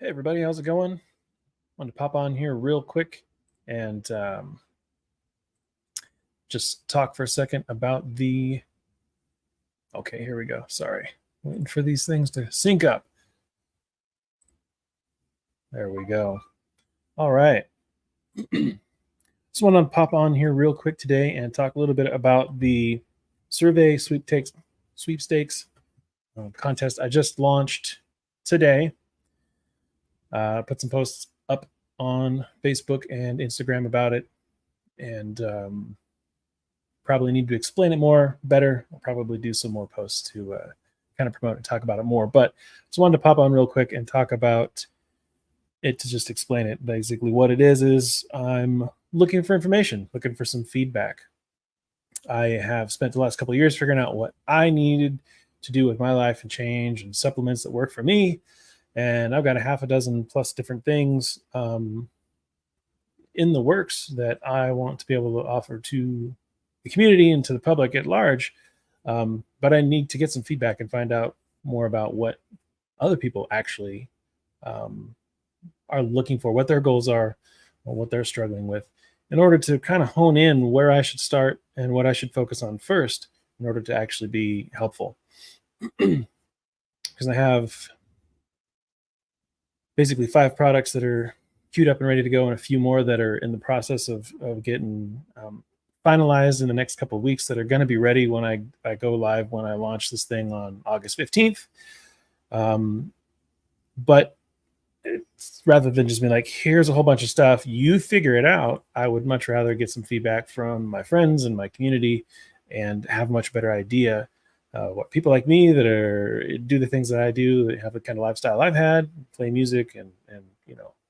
Hey everybody, how's it going? Wanted to pop on here real quick and just talk for a second about the. Okay, here we go. Sorry, waiting for these things to sync up. There we go. All right. Just want to pop on here real quick today and talk a little bit about the survey sweepstakes contest I just launched today. Put some posts up on Facebook and Instagram about it, and probably need to explain it more better. I'll probably do some more posts to kind of promote and talk about it more. But just wanted to pop on real quick and talk about it to just explain it. Basically, what it is I'm looking for information, looking for some feedback. I have spent the last couple of years figuring out what I needed to do with my life and change and supplements that work for me. And I've got a half a dozen plus different things in the works that I want to be able to offer to the community and to the public at large. But I need to get some feedback and find out more about what other people actually are looking for, what their goals are, or what they're struggling with, in order to kind of hone in where I should start and what I should focus on first in order to actually be helpful. Because I have basically 5 products that are queued up and ready to go, and a few more that are in the process of getting finalized in the next couple of weeks that are going to be ready when I go live, when I launch this thing on August 15th. But rather than just be like, here's a whole bunch of stuff, you figure it out, I would much rather get some feedback from my friends and my community and have a much better idea what people like me that do the things that I do, that have the kind of lifestyle I've had, play music and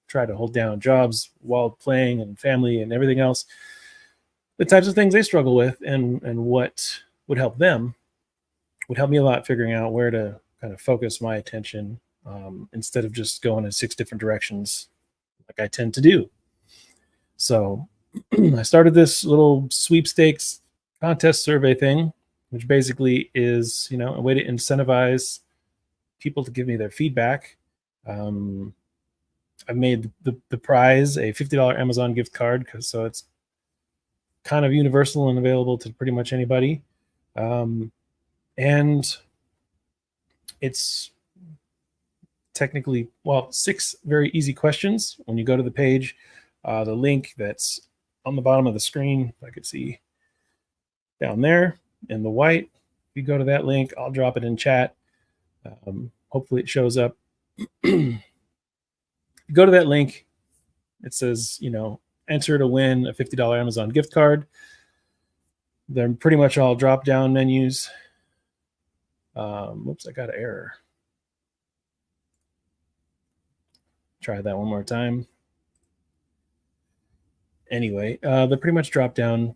try to hold down jobs while playing and family and everything else, the types of things they struggle with and what would help them would help me a lot, figuring out where to kind of focus my attention instead of just going in 6 different directions like I tend to do. So I started this little sweepstakes contest survey thing, which basically is, a way to incentivize people to give me their feedback. I've made the prize a $50 Amazon gift card, so it's kind of universal and available to pretty much anybody. And it's technically, 6 very easy questions. When you go to the page, the link that's on the bottom of the screen, if I could see down there in the white, if you go to that link, I'll drop it in chat. Hopefully it shows up. You go to that link, it says, enter to win a $50 Amazon gift card. They're pretty much all drop-down menus. Whoops, I got an error. Try that one more time. Anyway, they're pretty much drop-down.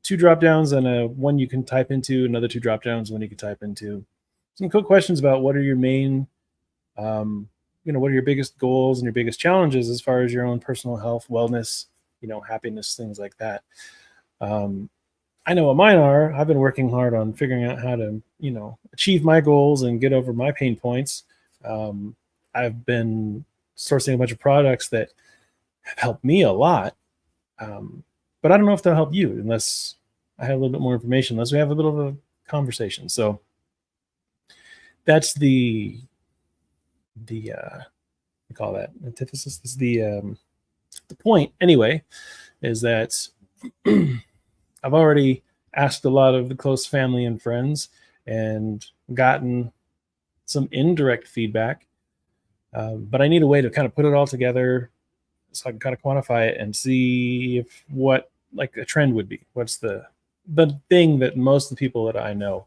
2 drop-downs and one you can type into, another 2 drop-downs, one you can type into. Some quick questions about what are your main, what are your biggest goals and your biggest challenges as far as your own personal health, wellness, happiness, things like that. I know what mine are. I've been working hard on figuring out how to, achieve my goals and get over my pain points. I've been sourcing a bunch of products that have helped me a lot. But I don't know if they'll help you unless I have a little bit more information, unless we have a bit of a conversation. So that's the we call that antithesis. Is the point anyway, is that I've already asked a lot of the close family and friends and gotten some indirect feedback, but I need a way to kind of put it all together so I can kind of quantify it and see if what like a trend would be. What's the thing that most of the people that I know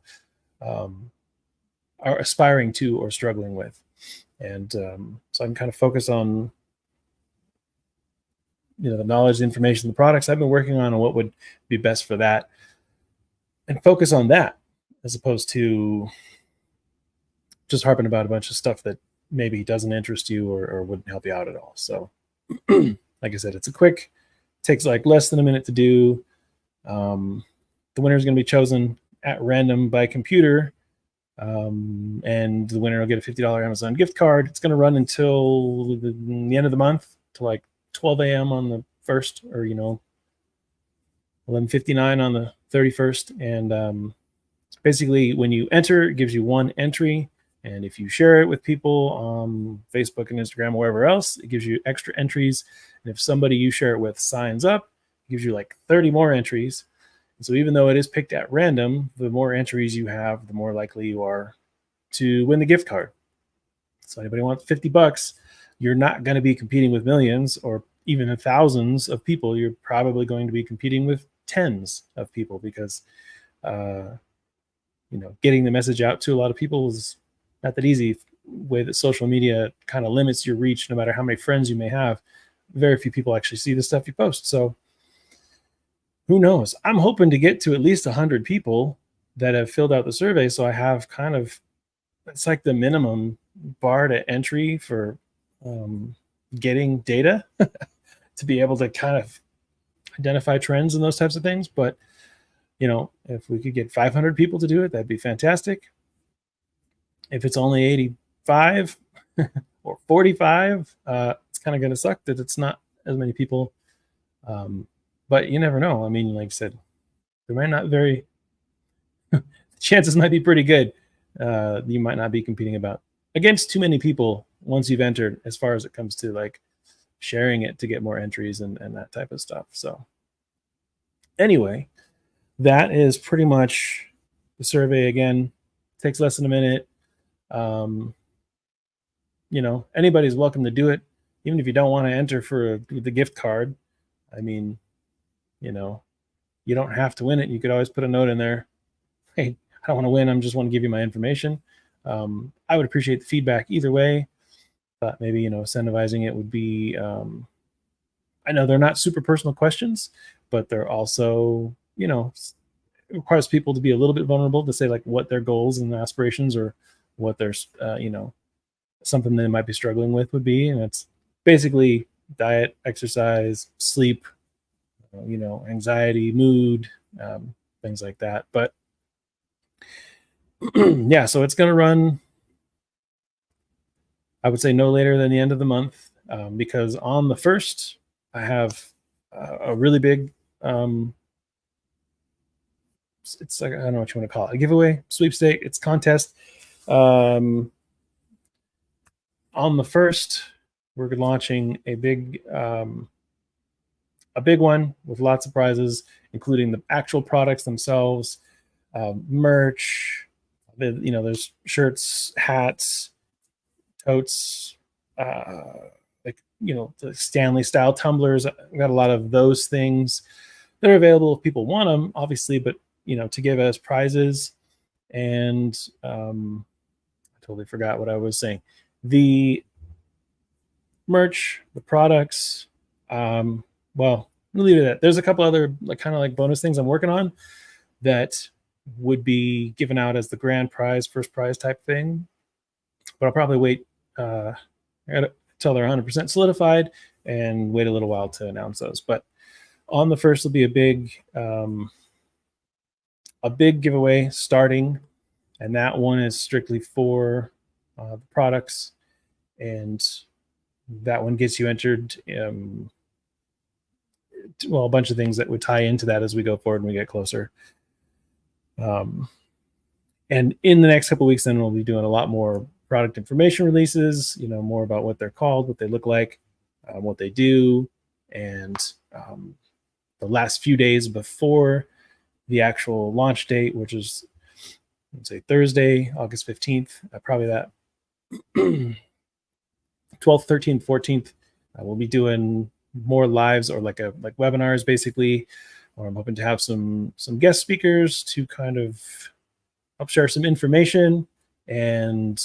are aspiring to or struggling with. And so I'm kind of focused on, the knowledge, the information, the products I've been working on and what would be best for that, and focus on that as opposed to just harping about a bunch of stuff that maybe doesn't interest you or wouldn't help you out at all. So like I said, it's takes like less than a minute to do. The winner is going to be chosen at random by computer And the winner will get a $50 Amazon gift card. It's going to run until the end of the month, to like 12 a.m. on the 1st, or 11:59 on the 31st. And basically, when you enter, it gives you one entry. And if you share it with people on Facebook and Instagram or wherever else, it gives you extra entries. And if somebody you share it with signs up, it gives you like 30 more entries. And so even though it is picked at random, the more entries you have, the more likely you are to win the gift card. So anybody wants $50, you're not going to be competing with millions or even thousands of people. You're probably going to be competing with tens of people, because getting the message out to a lot of people is not that easy. Way that social media kind of limits your reach, no matter how many friends you may have, very few people actually see the stuff you post. So who knows? I'm hoping to get to at least 100 people that have filled out the survey, so I have kind of, it's like the minimum bar to entry for getting data to be able to kind of identify trends and those types of things. But if we could get 500 people to do it, that'd be fantastic. If it's only 85 or 45, it's kind of going to suck that it's not as many people. But you never know. I mean, like I said, there might not the chances might be pretty good. You might not be competing against too many people once you've entered, as far as it comes to like sharing it to get more entries and that type of stuff. So anyway, that is pretty much the survey. Again, takes less than a minute. Anybody's welcome to do it, even if you don't want to enter for the gift card. I mean, you don't have to win it. You could always put a note in there. Hey, I don't want to win. I just want to give you my information. I would appreciate the feedback either way. But maybe, incentivizing it would be, I know they're not super personal questions, but they're also, it requires people to be a little bit vulnerable to say like what their goals and aspirations, or what their, something they might be struggling with would be. And it's basically diet, exercise, sleep, anxiety, mood, things like that. But yeah, so it's going to run, I would say, no later than the end of the month, because on the 1st, I have a really big, it's like, I don't know what you want to call it, a giveaway, sweepstake, it's contest. On the 1st, we're launching a big one with lots of prizes, including the actual products themselves, merch. There's shirts, hats, totes, the Stanley style tumblers. I've got a lot of those things. They're available if people want them, obviously, but to give as prizes. And I totally forgot what I was saying. The merch, the products, well, we'll leave it at that. There's a couple other kind of bonus things I'm working on that would be given out as the grand prize, first prize type thing. But I'll probably wait until they're 100% solidified and wait a little while to announce those. But on the 1st will be a big giveaway starting, and that one is strictly for the products, and that one gets you entered. A bunch of things that would tie into that as we go forward and we get closer. And in the next couple of weeks, then we'll be doing a lot more product information releases, more about what they're called, what they look like, what they do. And the last few days before the actual launch date, which is, let's say, Thursday, August 15th, probably that 12th, 13th, 14th, we'll be doing more lives, or like webinars, basically. Or I'm hoping to have some guest speakers to kind of help share some information and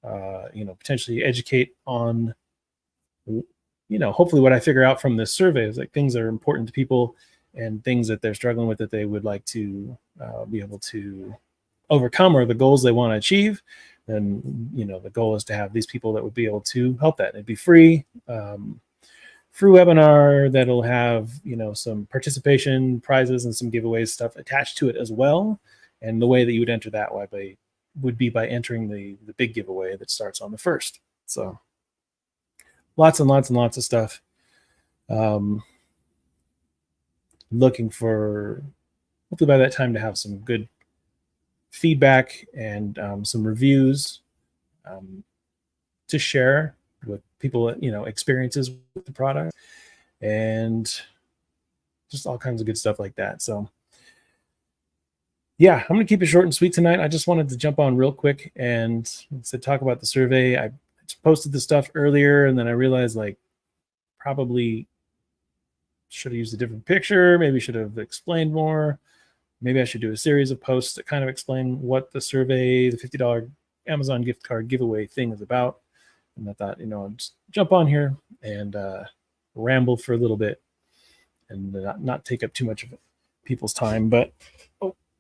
potentially educate on hopefully what I figure out from this survey is things that are important to people and things that they're struggling with that they would like to be able to overcome, or the goals they want to achieve. Then the goal is to have these people that would be able to help that. It'd be free webinar that'll have some participation prizes and some giveaways stuff attached to it as well. And the way that you would enter that way would be by entering the big giveaway that starts on the 1st. So lots and lots and lots of stuff. Looking for, hopefully by that time, to have some good feedback and some reviews to share with people, experiences with the product, and just all kinds of good stuff like that. So yeah, I'm going to keep it short and sweet tonight. I just wanted to jump on real quick and talk about the survey. I posted the stuff earlier, and then I realized probably should have used a different picture. Maybe should have explained more. Maybe I should do a series of posts that kind of explain what the survey, the $50 Amazon gift card giveaway thing is about. And I thought, I'd just jump on here and ramble for a little bit and not take up too much of people's time. But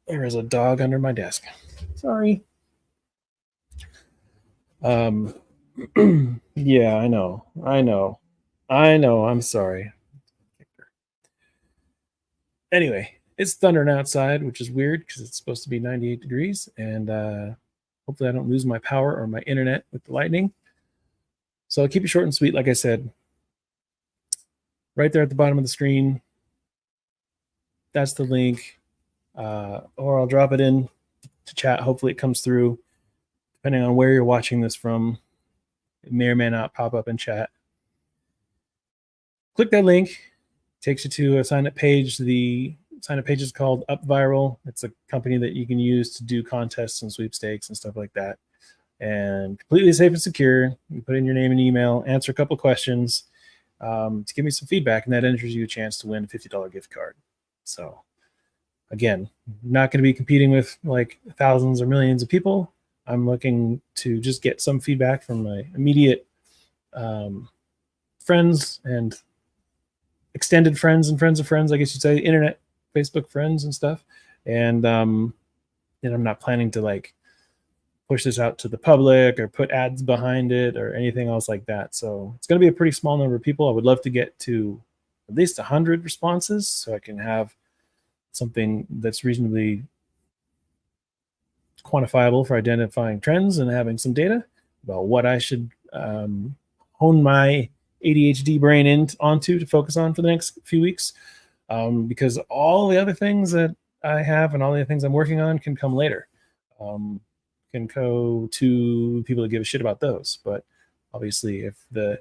there is a dog under my desk. Sorry. Yeah, I know. I'm sorry. Anyway, it's thundering outside, which is weird because it's supposed to be 98 degrees. And hopefully I don't lose my power or my internet with the lightning. So I'll keep it short and sweet, like I said. Right there at the bottom of the screen, that's the link. Or I'll drop it in to chat. Hopefully it comes through. Depending on where you're watching this from, it may or may not pop up in chat. Click that link. Takes you to a sign-up page. The sign-up page is called Up Viral. It's a company that you can use to do contests and sweepstakes and stuff like that. And completely safe and secure. You put in your name and email, answer a couple questions to give me some feedback, and that enters you a chance to win a $50 gift card. So again, not going to be competing with thousands or millions of people. I'm looking to just get some feedback from my immediate friends and extended friends and friends of friends, I guess you'd say, internet, Facebook friends and stuff. And I'm not planning to push this out to the public or put ads behind it or anything else like that. So it's going to be a pretty small number of people. I would love to get to at least 100 responses so I can have something that's reasonably quantifiable for identifying trends and having some data about what I should hone my ADHD brain onto to focus on for the next few weeks, because all the other things that I have and all the other things I'm working on can come later. Can go to people that give a shit about those. But obviously, if the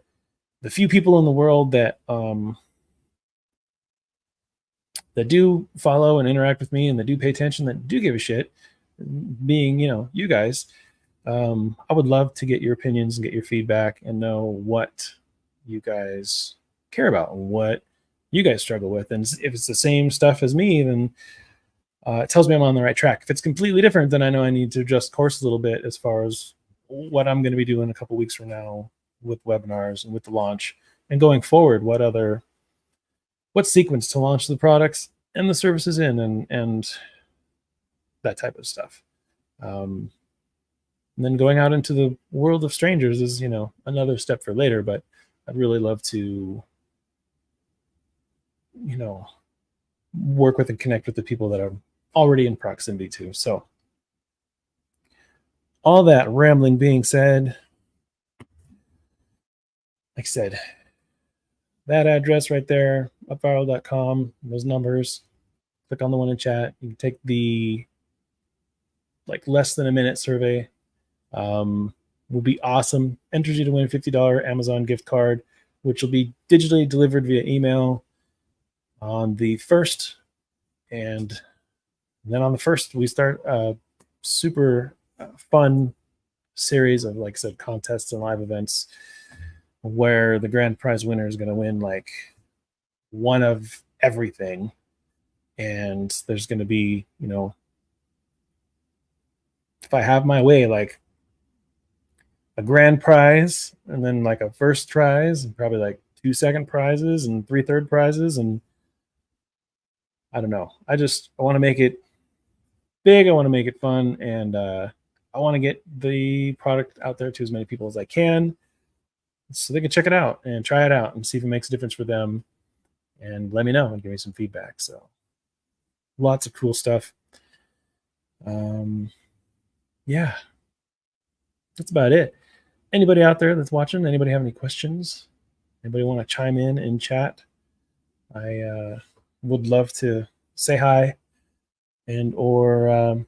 few people in the world that do follow and interact with me and that do pay attention, that do give a shit, being you guys, I would love to get your opinions and get your feedback and know what you guys care about and what you guys struggle with. And if it's the same stuff as me, then it tells me I'm on the right track. If it's completely different, then I know I need to adjust course a little bit as far as what I'm going to be doing a couple weeks from now with webinars and with the launch, and going forward, what sequence to launch the products and the services in, and that type of stuff. And then going out into the world of strangers is, another step for later, but I'd really love to, work with and connect with the people that I'm already in proximity to. So all that rambling being said, like I said, that address right there, upviral.com, those numbers, click on the one in chat. You can take the less than a minute survey. Will be awesome. Enters you to win a $50 Amazon gift card, which will be digitally delivered via email on the 1st. And then on the 1st, we start a super fun series of, like I said, contests and live events where the grand prize winner is going to win one of everything. And there's going to be, if I have my way, a grand prize, and then a first prize, and probably 2 second prizes and 3 third prizes. And I don't know. I want to make it big. I want to make it fun. And I want to get the product out there to as many people as I can so they can check it out and try it out and see if it makes a difference for them, and let me know and give me some feedback. So lots of cool stuff. yeah, that's about it. Anybody out there that's watching, anybody have any questions? Anybody want to chime in chat? I would love to say hi and or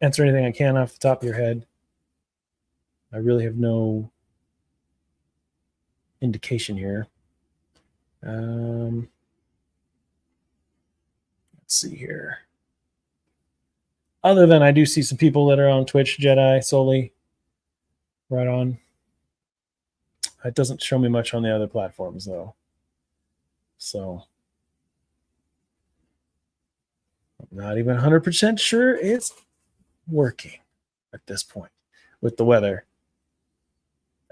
answer anything I can off the top of your head. I really have no indication here. Let's see here. Other than I do see some people that are on Twitch, Jedi solely. Right on. It doesn't show me much on the other platforms though. So I'm not even 100% sure it's working at this point with the weather.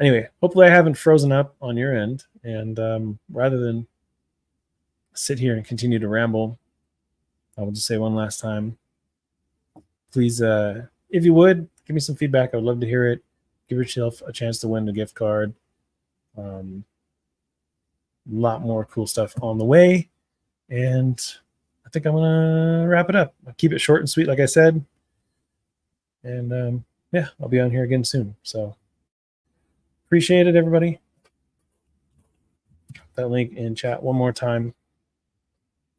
Anyway, hopefully I haven't frozen up on your end. And rather than sit here and continue to ramble, I will just say one last time, please, if you would, give me some feedback. I would love to hear it. Give yourself a chance to win the gift card. A lot more cool stuff on the way. And I think I'm going to wrap it up. I'll keep it short and sweet, like I said. And yeah, I'll be on here again soon. So appreciate it, everybody. That link in chat one more time,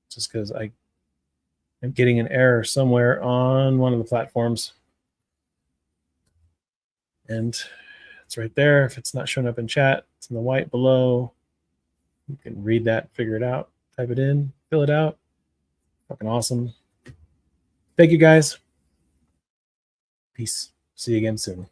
just because I am getting an error somewhere on one of the platforms. And it's right there. If it's not showing up in chat, it's in the white below. You can read that, figure it out, type it in, fill it out. Fucking awesome. Thank you, guys. Peace. See you again soon.